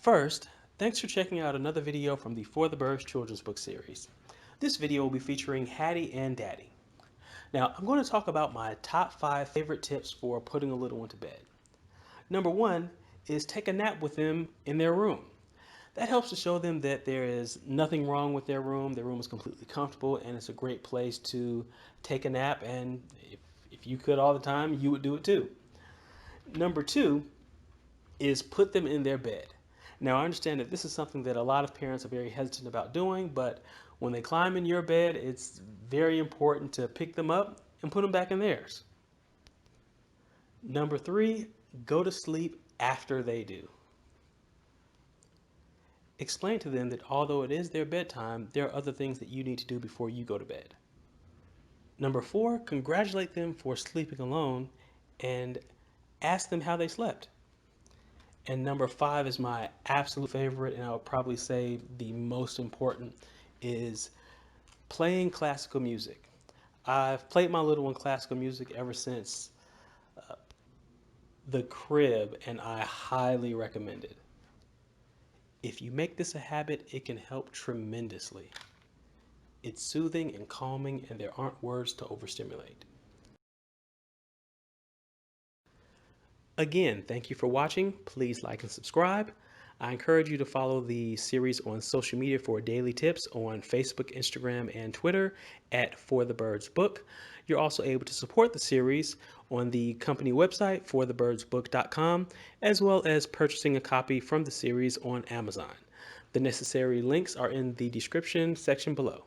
First, thanks for checking out another video from the For the Birds children's book series. This video will be featuring Hattie and Daddy. Now, I'm going to talk about my top 5 favorite tips for putting a little one to bed. Number 1 is take a nap with them in their room. That helps to show them that there is nothing wrong with their room is completely comfortable, and it's a great place to take a nap, and if you could all the time, you would do it too. Number 2 is put them in their bed. Now, I understand that this is something that a lot of parents are very hesitant about doing, but when they climb in your bed, it's very important to pick them up and put them back in theirs. Number 3, go to sleep after they do. Explain to them that although it is their bedtime, there are other things that you need to do before you go to bed. Number 4, congratulate them for sleeping alone and ask them how they slept. And number 5 is my absolute favorite, and I would probably say the most important, is playing classical music. I've played my little one classical music ever since the crib, and I highly recommend it. If you make this a habit, it can help tremendously. It's soothing and calming, and there aren't words to overstimulate. Again, thank you for watching. Please like and subscribe. I encourage you to follow the series on social media for daily tips on Facebook, Instagram, and Twitter at For the Birds Book. You're also able to support the series on the company website, forthebirdsbook.com, as well as purchasing a copy from the series on Amazon. The necessary links are in the description section below.